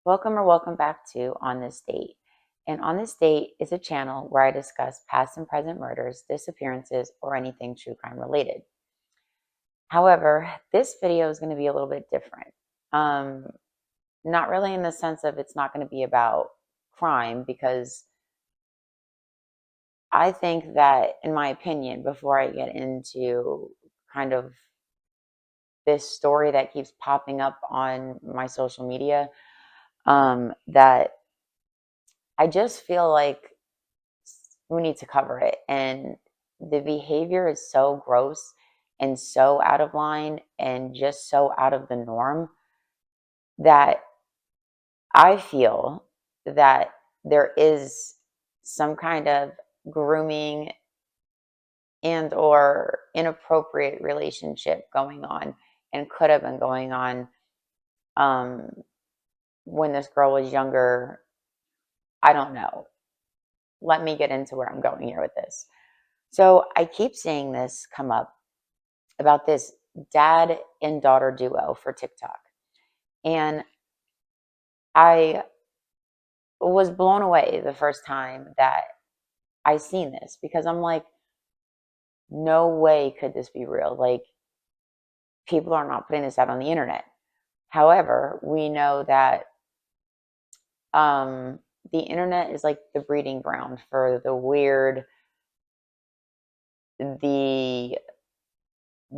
Welcome or welcome back to On This Date. And On This Date is a channel where I discuss past and present murders, disappearances, or anything true crime related. However, this video is going to be a little bit different. Not really in the sense of it's not going to be about crime, because I think that, in my opinion, before I get into kind of this story that keeps popping up on my social media, that I just feel like we need to cover it. And the behavior is so gross and so out of line and just so out of the norm that I feel that there is some kind of grooming and or inappropriate relationship going on, and could have been going on um, when this girl was younger. I don't know. Let me get into where I'm going here with this. So I keep seeing this come up about this dad and daughter duo for TikTok. And I was blown away the first time that I seen this, because I'm like, no way could this be real. Like, people are not putting this out on the internet. However, we know that the internet is like the breeding ground for the weird, the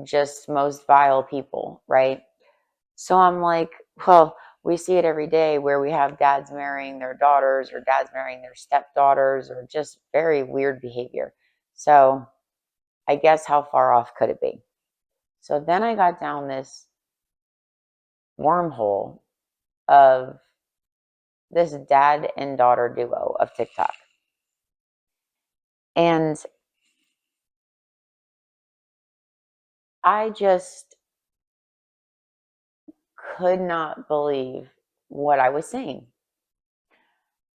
just most vile people, right? So I'm like, well, we see it every day where we have dads marrying their daughters or dads marrying their stepdaughters, or just very weird behavior. So I guess how far off could it be? So then I got down this wormhole of this dad and daughter duo of TikTok. And I just could not believe what I was seeing.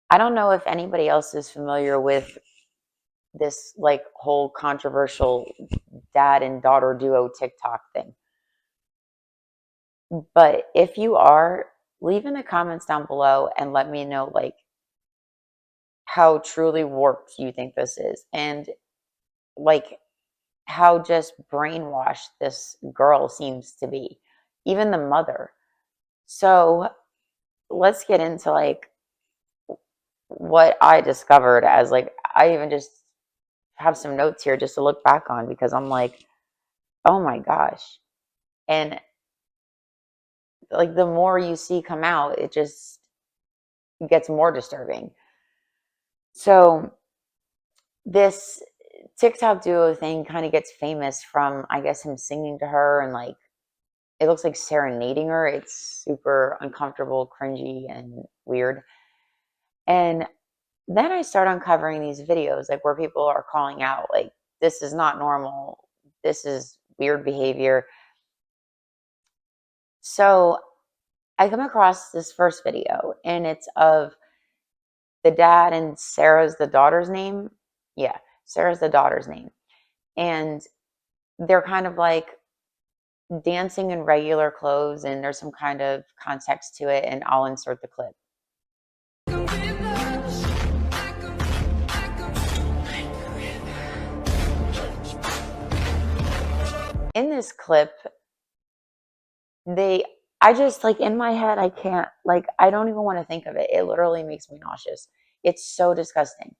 I don't know if anybody else is familiar with this like whole controversial dad and daughter duo TikTok thing. But if you are, leave in the comments down below and let me know like how truly warped you think this is, and like how just brainwashed this girl seems to be, even the mother. So let's get into like what I discovered, as like I even just have some notes here just to look back on, because I'm like, oh my gosh. And like the more you see come out, it just gets more disturbing. So this TikTok duo thing kind of gets famous from, I guess, him singing to her, and like it looks like serenading her. It's super uncomfortable, cringy, and weird. And then I start uncovering these videos like where people are calling out like, this is not normal. This is weird behavior. So I come across this first video, and it's of the dad and Sarah's the daughter's name. Yeah, Sarah's the daughter's name. And they're kind of like dancing in regular clothes, and there's some kind of context to it, and I'll insert the clip. In this clip, I just like, in my head, I can't, like, I don't even want to think of it. It literally makes me nauseous. It's so disgusting.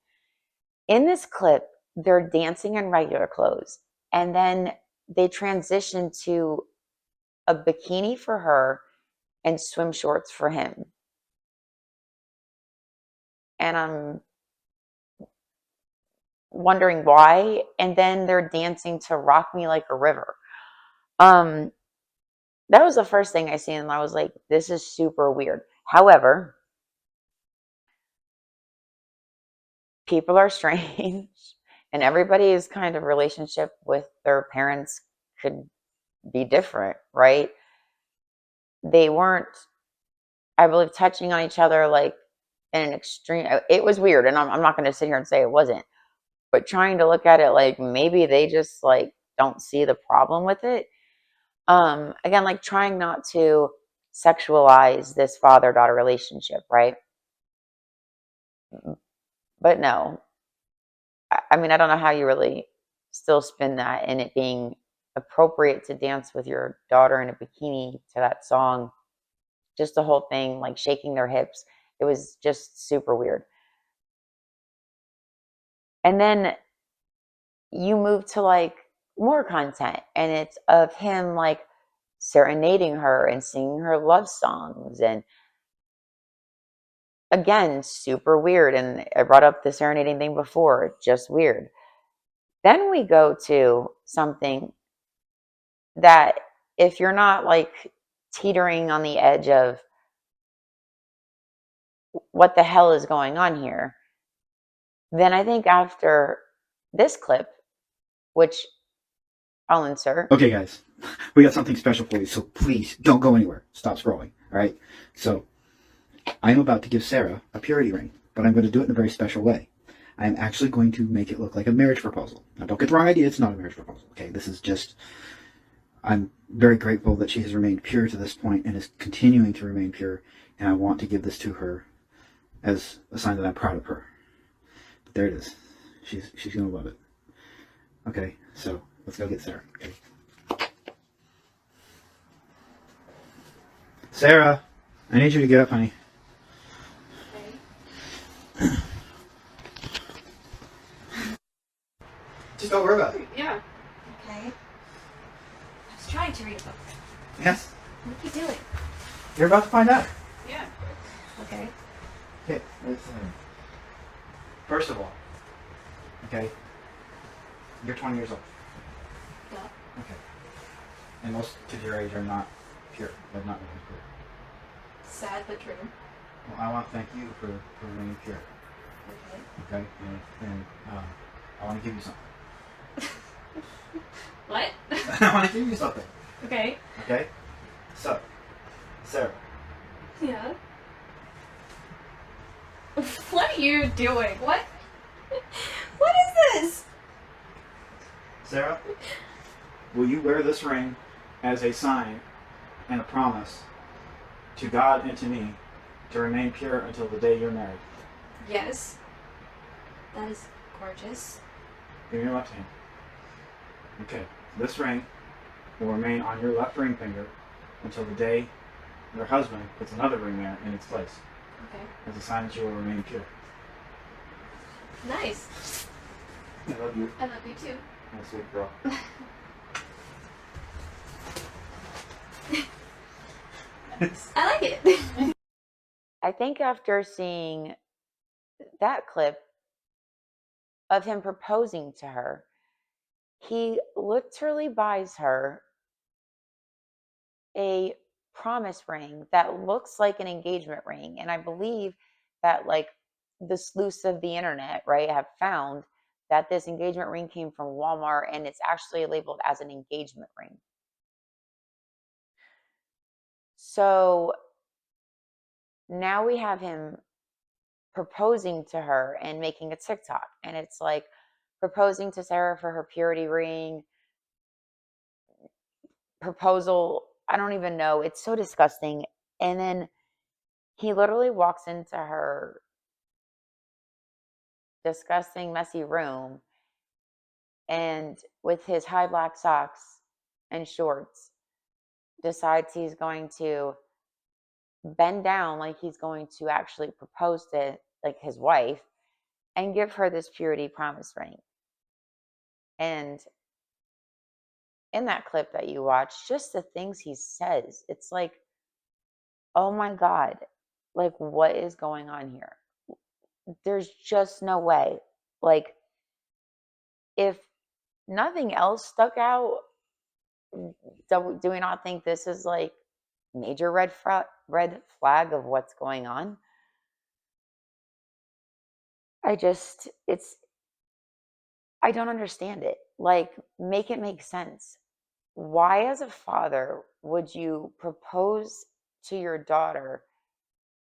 In this clip, they're dancing in regular clothes, and then they transition to a bikini for her and swim shorts for him. And I'm wondering why. And then they're dancing to Rock Me Like a River. That was the first thing I seen, and I was like, this is super weird. However, people are strange, and everybody's kind of relationship with their parents could be different, right? They weren't, I believe, touching on each other like in an extreme. It was weird, and I'm not going to sit here and say it wasn't, but trying to look at it like maybe they just like don't see the problem with it. Again, like trying not to sexualize this father-daughter relationship, right? But no, I mean, I don't know how you really still spin that and it being appropriate to dance with your daughter in a bikini to that song. Just the whole thing, like shaking their hips. It was just super weird. And then you move to like more content, and it's of him like serenading her and singing her love songs. And again, super weird. And I brought up the serenading thing before, just weird. Then we go to something that, if you're not like teetering on the edge of what the hell is going on here, then I think after this clip, which I'll insert. Okay, guys, we got something special for you, so please don't go anywhere. Stop scrolling, all right? So, I'm about to give Sarah a purity ring, but I'm going to do it in a very special way. I'm actually going to make it look like a marriage proposal. Now, don't get the wrong idea, it's not a marriage proposal, okay? This is just, I'm very grateful that she has remained pure to this point and is continuing to remain pure, and I want to give this to her as a sign that I'm proud of her. But there it is. She's going to love it. Okay, so let's go get Sarah, okay? Sarah, I need you to get up, honey. Okay. Just don't worry about it. Yeah. Okay. I was trying to read a book. Yes? What are you doing? You're about to find out. Yeah. Okay. Okay, first of all, okay, you're 20 years old. Yeah. Okay. And most kids your age are not pure. They're not really pure. Sad but true. Well, I want to thank you for remaining pure. Okay. Okay? And I want to give you something. What? I want to give you something. Okay. Okay? So, Sarah. Yeah. What are you doing? What? What is this? Sarah, will you wear this ring as a sign and a promise to God and to me to remain pure until the day you're married? Yes. That is gorgeous. Give me your left hand. Okay. This ring will remain on your left ring finger until the day your husband puts another ring there in its place. Okay. As a sign that you will remain pure. Nice. I love you. I love you too. My sweet girl. I like it. I think after seeing that clip of him proposing to her, he literally buys her a promise ring that looks like an engagement ring. And I believe that like the sleuths of the internet, right, have found that this engagement ring came from Walmart and it's actually labeled as an engagement ring. So now we have him proposing to her and making a TikTok. And it's like proposing to Sarah for her purity ring, proposal. I don't even know. It's so disgusting. And then he literally walks into her disgusting, messy room and with his high black socks and shorts decides he's going to bend down like he's going to actually propose to like his wife and give her this purity promise ring. And in that clip that you watch, just the things he says, it's like, oh my God, like what is going on here? There's just no way. Like, if nothing else stuck out, do we not think this is like major red flag of what's going on? I don't understand it. Like, make it make sense. Why, as a father, would you propose to your daughter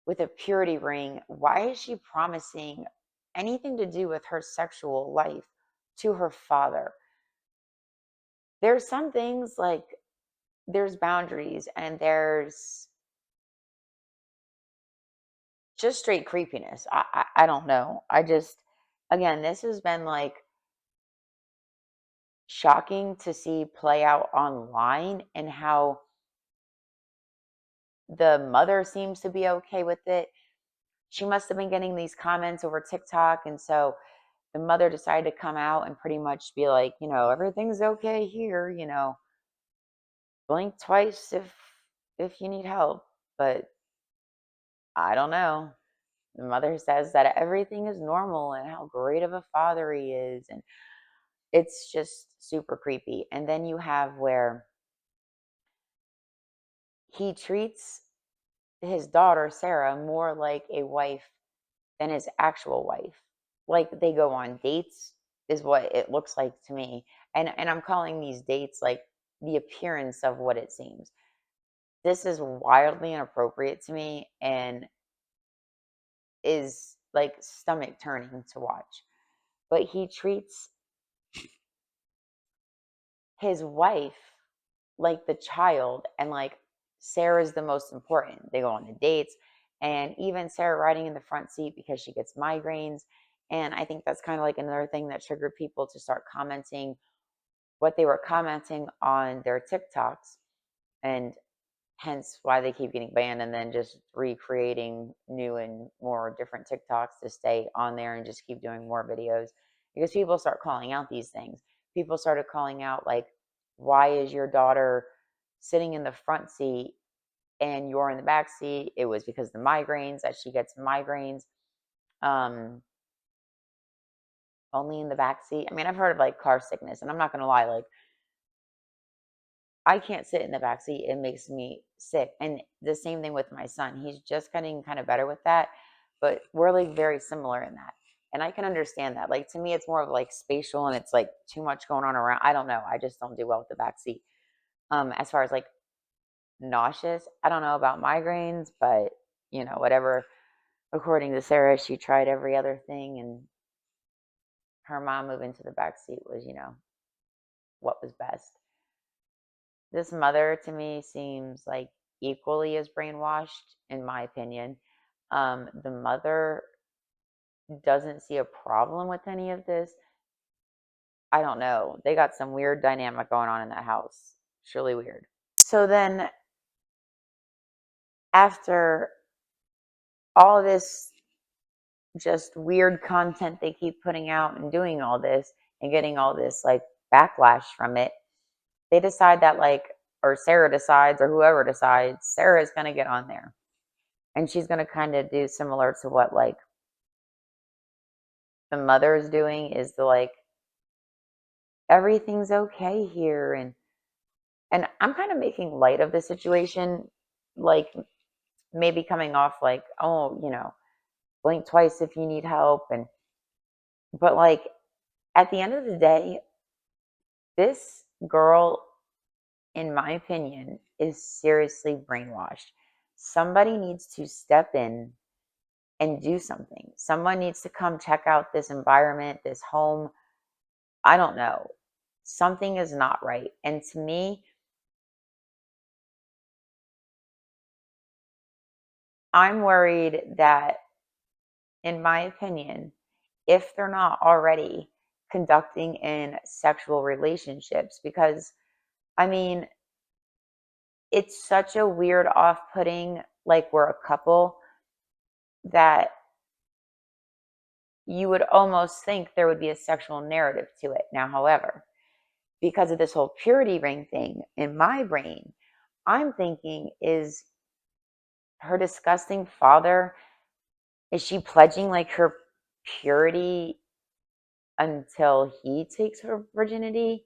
with a purity ring? Why is she promising anything to do with her sexual life to her father? There's some things like there's boundaries and there's just straight creepiness. I don't know. I just, again, this has been like shocking to see play out online, and how the mother seems to be okay with it. She must have been getting these comments over TikTok, and so the mother decided to come out and pretty much be like, everything's okay here, blink twice if you need help. But I don't know. The mother says that everything is normal and how great of a father he is, and it's just super creepy. And then you have where he treats his daughter Sarah more like a wife than his actual wife. Like, they go on dates, is what it looks like to me. And I'm calling these dates like the appearance of what it seems. This is wildly inappropriate to me, and is like stomach turning to watch. But he treats his wife like the child, and like Sarah's the most important. They go on the dates, and even Sarah riding in the front seat because she gets migraines. And I think that's kind of like another thing that triggered people to start commenting what they were commenting on their TikToks, and hence why they keep getting banned, and then just recreating new and more different TikToks to stay on there and just keep doing more videos, because people start calling out these things. People started calling out, like, why is your daughter sitting in the front seat and you're in the back seat? It was because the migraines, that she gets migraines um only in the back seat. I mean, I've heard of like car sickness, and I'm not going to lie, like, I can't sit in the back seat. It makes me sick. And the same thing with my son. He's just getting kind of better with that, but we're like very similar in that. And I can understand that. Like, to me, it's more of like spatial, and it's like too much going on around. I don't know. I just don't do well with the back seat. As far as like nauseous, I don't know about migraines, but whatever. According to Sarah, she tried every other thing, and her mom moving to the back seat was, what was best. This mother to me seems like equally as brainwashed, in my opinion. The mother doesn't see a problem with any of this. I don't know. They got some weird dynamic going on in that house. It's really weird. So then, after all this just weird content they keep putting out and doing all this and getting all this like backlash from it, they decide that, like, or Sarah decides, or whoever decides, Sarah is going to get on there. And she's going to kind of do similar to what like the mother is doing, is the like, everything's okay here. And I'm kind of making light of the situation, like maybe coming off like, oh, blink twice if you need help. And but like, at the end of the day, this girl, in my opinion, is seriously brainwashed. Somebody needs to step in and do something. Someone needs to come check out this environment, this home. I don't know. Something is not right. And to me, I'm worried that, in my opinion, if they're not already conducting in sexual relationships, because I mean, it's such a weird off putting, like, we're a couple, that you would almost think there would be a sexual narrative to it. Now, however, because of this whole purity ring thing, in my brain, I'm thinking, is her disgusting father, is she pledging like her purity until he takes her virginity?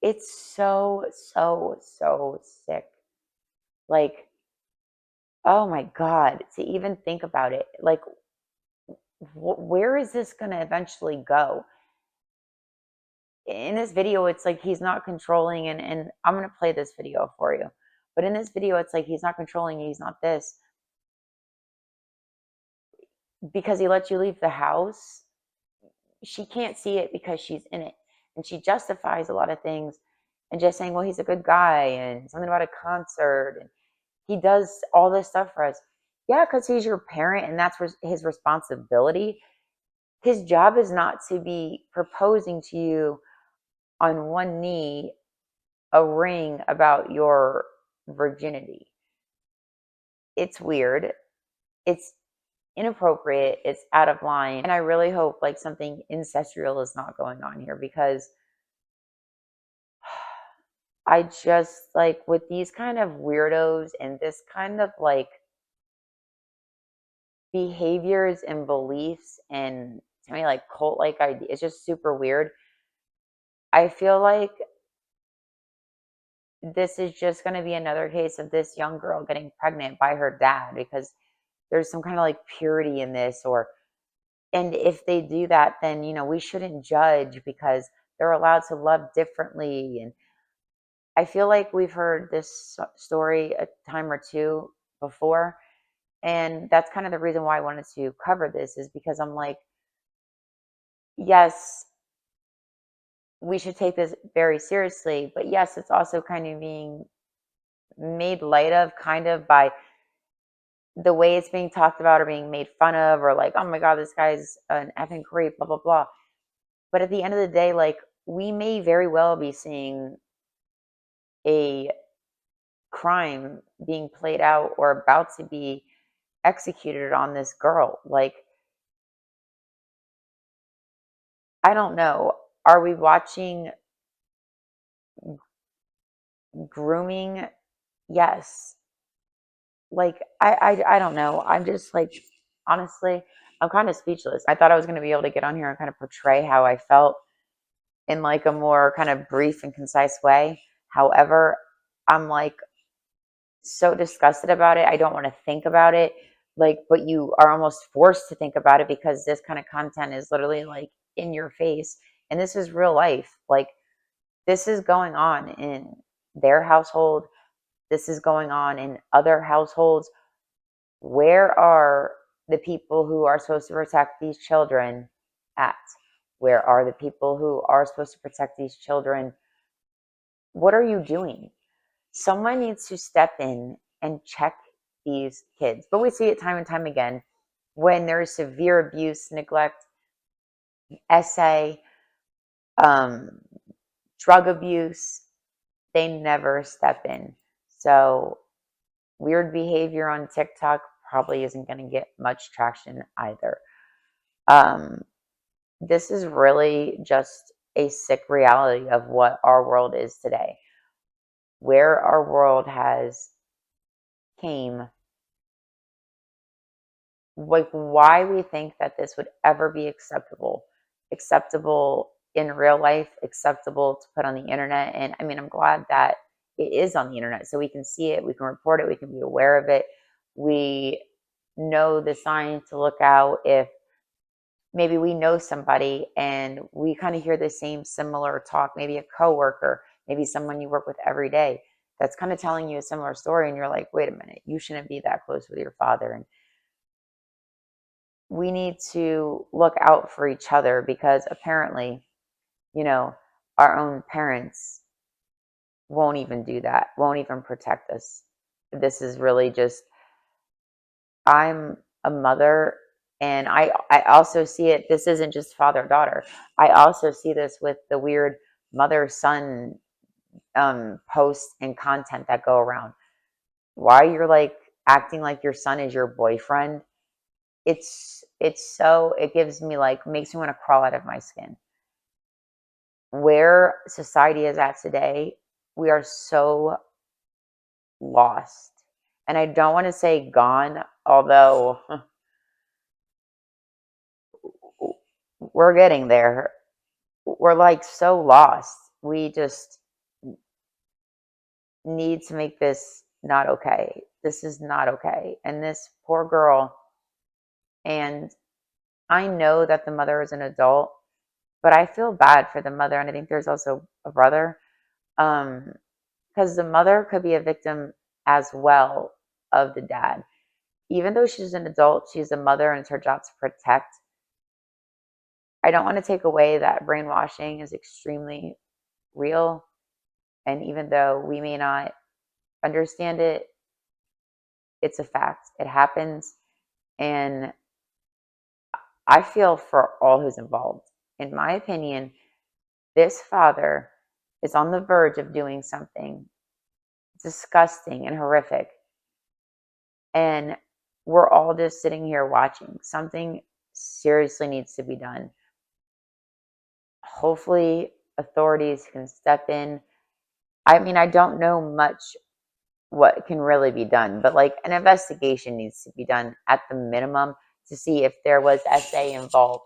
It's so, so, so sick. Like, oh my God, to even think about it. Like, where is this going to eventually go? In this video, it's like he's not controlling, and I'm going to play this video for you. But in this video, it's like he's not controlling, he's not this, because he lets you leave the house. She can't see it because she's in it. And she justifies a lot of things and just saying, well, he's a good guy, and something about a concert. He does all this stuff for us. Yeah, because he's your parent and that's his responsibility. His job is not to be proposing to you on one knee a ring about your virginity. It's weird. It's inappropriate. It's out of line. And I really hope like something incestual is not going on here, because I just like with these kind of weirdos and this kind of like behaviors and beliefs and to me like cult like idea, it's just super weird. I feel like this is just going to be another case of this young girl getting pregnant by her dad because there's some kind of like purity in this, or and if they do that, then we shouldn't judge because they're allowed to love differently. And I feel like we've heard this story a time or two before, and that's kind of the reason why I wanted to cover this, is because I'm like, yes, we should take this very seriously, but yes, it's also kind of being made light of kind of by the way it's being talked about or being made fun of, or like, oh my god, this guy's an effing creep, blah blah blah. But at the end of the day, like, we may very well be seeing a crime being played out or about to be executed on this girl. Like, I don't know. Are we watching grooming? Yes. Like, I don't know. I'm just like, honestly, I'm kind of speechless. I thought I was going to be able to get on here and kind of portray how I felt in like a more kind of brief and concise way. However, I'm like so disgusted about it. I don't want to think about it. Like, but you are almost forced to think about it because this kind of content is literally like in your face. And this is real life. Like, this is going on in their household. This is going on in other households. Where are the people who are supposed to protect these children at? Where are the people who are supposed to protect these children? What are you doing? Someone needs to step in and check these kids. But we see it time and time again when there's severe abuse, neglect, SA, um, drug abuse, they never step in. So weird behavior on TikTok probably isn't going to get much traction either. This is really just a sick reality of what our world is today, where our world has came, like why we think that this would ever be acceptable in real life, acceptable to put on the internet. And I mean, I'm glad that it is on the internet so we can see it, we can report it, we can be aware of it. We know the signs to look out if maybe we know somebody and we kind of hear the same similar talk, maybe a coworker, maybe someone you work with every day that's kind of telling you a similar story, and you're like, wait a minute, you shouldn't be that close with your father. And we need to look out for each other because apparently, you know, our own parents won't even do that, won't even protect us. This is really just, I'm a mother, and I also see it. This isn't just father daughter. I also see this with the weird mother son posts and content that go around. Why you're like acting like your son is your boyfriend? It's so, it gives me like, makes me want to crawl out of my skin. Where society is at today, we are so lost. And I don't want to say gone, although we're getting there. We're like so lost. We just need to make this not okay. This is not okay. And this poor girl, and I know that the mother is an adult, but I feel bad for the mother. And I think there's also a brother. Because the mother could be a victim as well of the dad. Even though she's an adult, she's a mother and it's her job to protect. I don't want to take away that brainwashing is extremely real. And even though we may not understand it, it's a fact. It happens. And I feel for all who's involved. In my opinion, this father is on the verge of doing something disgusting and horrific. And we're all just sitting here watching. Something seriously needs to be done. Hopefully, authorities can step in. I mean, I don't know much what can really be done, but like an investigation needs to be done at the minimum to see if there was SA involved.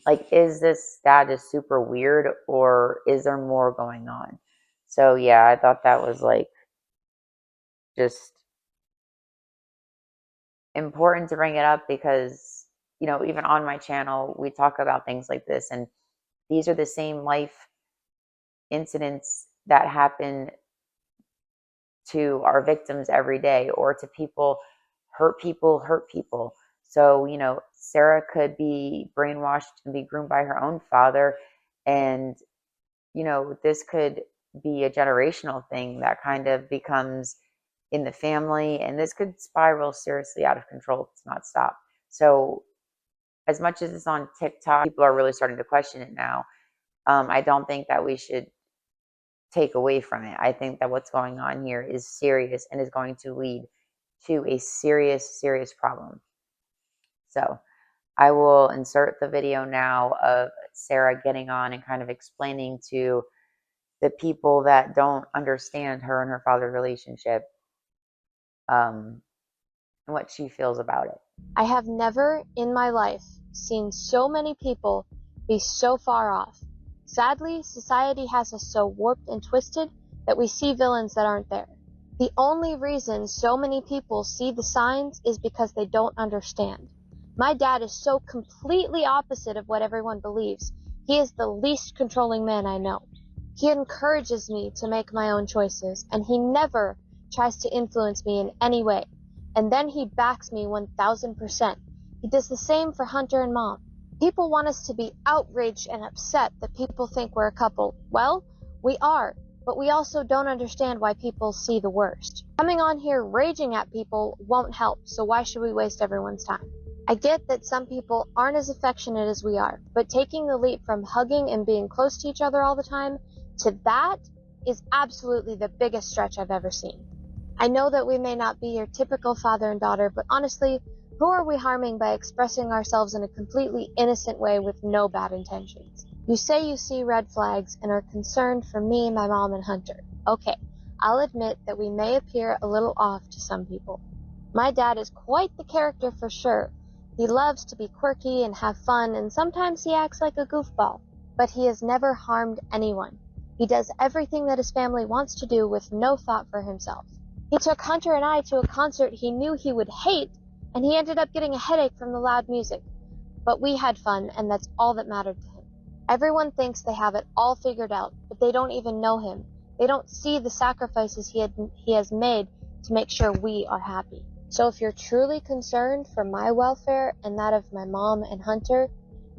Like, is this dad just super weird, or is there more going on? So yeah, I thought that was like just important to bring it up because, you know, even on my channel, we talk about things like this, and these are the same life incidents that happen to our victims every day, or to hurt people. So, you know, Sarah could be brainwashed and be groomed by her own father. And, you know, this could be a generational thing that kind of becomes in the family. And this could spiral seriously out of control if it's not stopped. So, as much as it's on TikTok, people are really starting to question it now. I don't think that we should take away from it. I think that what's going on here is serious and is going to lead to a serious, serious problem. So I will insert the video now of Sarah getting on and kind of explaining to the people that don't understand her and her father's relationship, and what she feels about it. I have never in my life seen so many people be so far off. Sadly, society has us so warped and twisted that we see villains that aren't there. The only reason so many people see the signs is because they don't understand. My dad is so completely opposite of what everyone believes. He is the least controlling man I know. He encourages me to make my own choices, and he never tries to influence me in any way. And then he backs me 1000%. He does the same for Hunter and Mom. People want us to be outraged and upset that people think we're a couple. Well, we are, but we also don't understand why people see the worst. Coming on here raging at people won't help, so why should we waste everyone's time? I get that some people aren't as affectionate as we are, but taking the leap from hugging and being close to each other all the time to that is absolutely the biggest stretch I've ever seen. I know that we may not be your typical father and daughter, but honestly, who are we harming by expressing ourselves in a completely innocent way with no bad intentions? You say you see red flags and are concerned for me, my mom, and Hunter. Okay, I'll admit that we may appear a little off to some people. My dad is quite the character for sure. He loves to be quirky and have fun, and sometimes he acts like a goofball. But he has never harmed anyone. He does everything that his family wants to do with no thought for himself. He took Hunter and I to a concert he knew he would hate, and he ended up getting a headache from the loud music. But we had fun, and that's all that mattered to him. Everyone thinks they have it all figured out, but they don't even know him. They don't see the sacrifices he has made to make sure we are happy. So if you're truly concerned for my welfare and that of my mom and Hunter,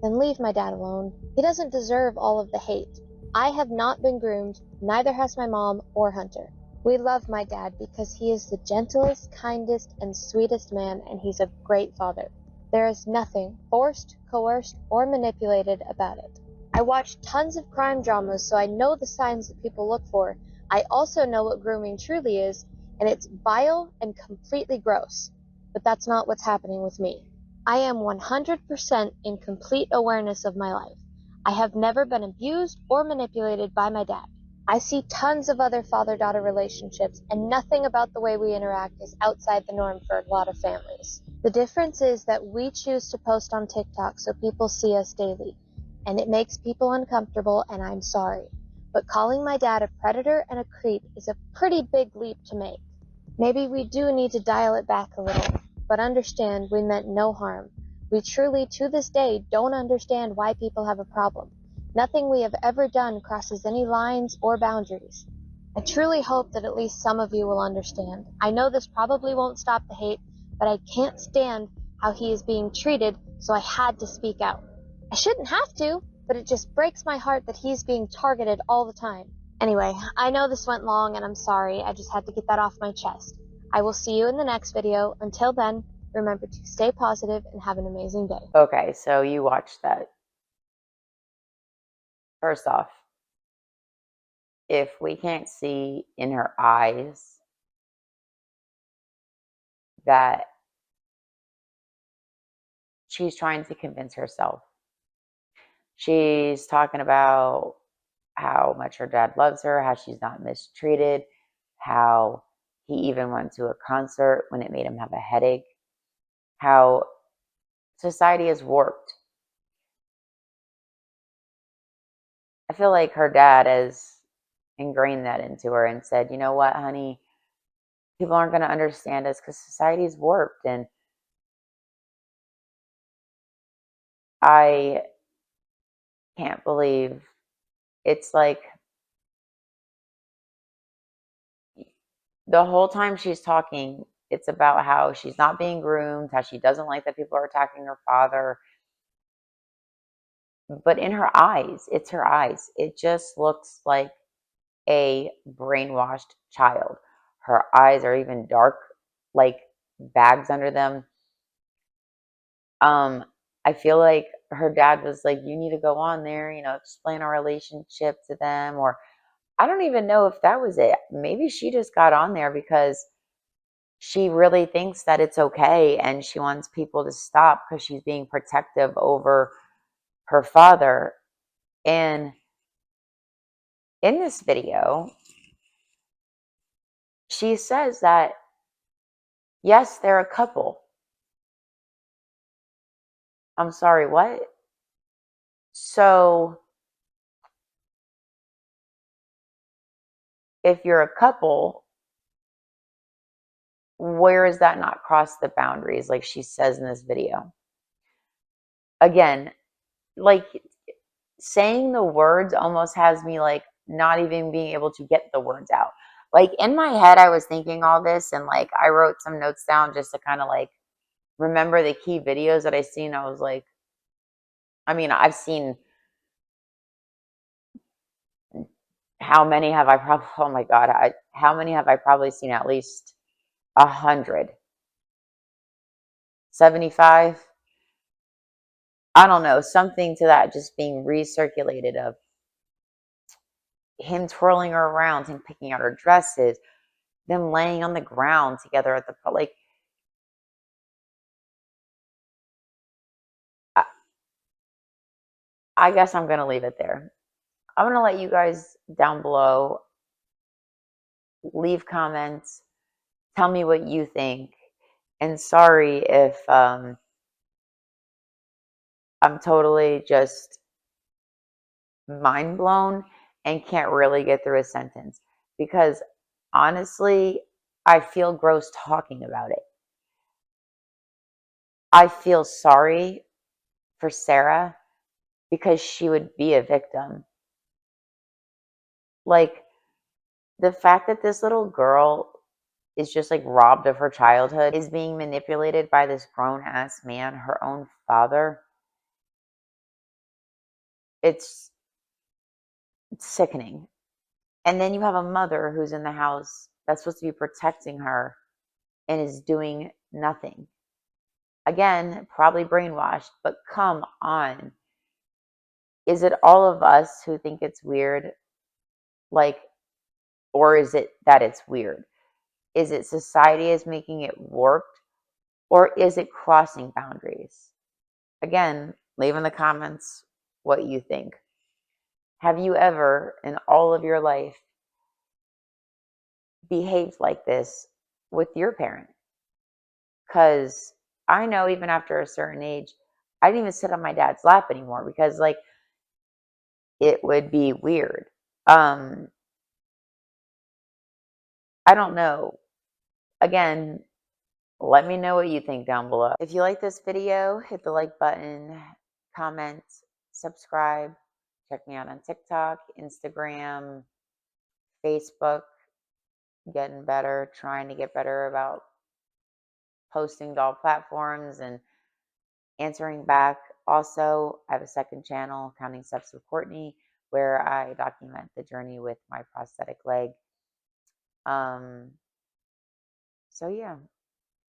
then leave my dad alone. He doesn't deserve all of the hate. I have not been groomed, neither has my mom or Hunter. We love my dad because he is the gentlest, kindest, and sweetest man, and he's a great father. There is nothing forced, coerced, or manipulated about it. I watch tons of crime dramas, so I know the signs that people look for. I also know what grooming truly is, and it's vile and completely gross. But that's not what's happening with me. I am 100% in complete awareness of my life. I have never been abused or manipulated by my dad. I see tons of other father-daughter relationships, and nothing about the way we interact is outside the norm for a lot of families. The difference is that we choose to post on TikTok so people see us daily, and it makes people uncomfortable, and I'm sorry. But calling my dad a predator and a creep is a pretty big leap to make. Maybe we do need to dial it back a little, but understand we meant no harm. We truly, to this day, don't understand why people have a problem. Nothing we have ever done crosses any lines or boundaries. I truly hope that at least some of you will understand. I know this probably won't stop the hate, but I can't stand how he is being treated, so I had to speak out. I shouldn't have to, but it just breaks my heart that he's being targeted all the time. Anyway, I know this went long and I'm sorry, I just had to get that off my chest. I will see you in the next video. Until then, remember to stay positive and have an amazing day. Okay, so you watched that. First off, if we can't see in her eyes that she's trying to convince herself, she's talking about how much her dad loves her, how she's not mistreated, how he even went to a concert when it made him have a headache, how society is warped. I feel like her dad has ingrained that into her and said, you know what, honey, people aren't going to understand us because society is warped. And I can't believe it's like the whole time she's talking, it's about how she's not being groomed, how she doesn't like that people are attacking her father. But in her eyes, it's her eyes. It just looks like a brainwashed child. Her eyes are even dark, like bags under them. I feel like her dad was like, you need to go on there, explain our relationship to them. Or I don't even know if that was it. Maybe she just got on there because she really thinks that it's okay and she wants people to stop because she's being protective over her father. And in this video, she says that, yes, they're a couple. I'm sorry, what? So if you're a couple, where is that not cross the boundaries, like she says in this video? Again, like saying the words almost has me like not even being able to get the words out. Like in my head, I was thinking all this and like I wrote some notes down just to kind of like remember the key videos that I seen. I was like, I mean, I've seen how many have I probably, oh my God, how many have I probably seen? At least 100, 75. I don't know, something to that just being recirculated of him twirling her around, him picking out her dresses, them laying on the ground together at the, like, I, I guess I'm going to leave it there. I'm going to let you guys down below leave comments, tell me what you think. And sorry if I'm totally just mind blown and can't really get through a sentence because honestly, I feel gross talking about it. I feel sorry for Sarah because she would be a victim. Like the fact that this little girl is just like robbed of her childhood, is being manipulated by this grown ass man, her own father. It's sickening. And then you have a mother who's in the house that's supposed to be protecting her and is doing nothing. Again, probably brainwashed, but come on. Is it all of us who think it's weird? Like, or is it that it's weird? Is it society is making it warped? Or is it crossing boundaries? Again, leave in the comments what you think. Have you ever, in all of your life, behaved like this with your parent? Because I know even after a certain age, I didn't even sit on my dad's lap anymore because, like, it would be weird. I don't know. Again, let me know what you think down below. If you like this video, hit the like button, comment, subscribe. Check me out on TikTok, Instagram, Facebook. Getting better, trying to get better about posting to all platforms and answering back. Also, I have a second channel, Counting Steps with Courtney, where I document the journey with my prosthetic leg. So yeah,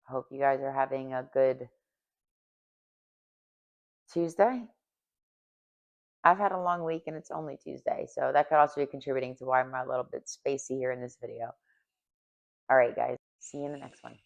hope you guys are having a good Tuesday. I've had a long week and it's only Tuesday, so that could also be contributing to why I'm a little bit spacey here in this video. All right, guys, see you in the next one.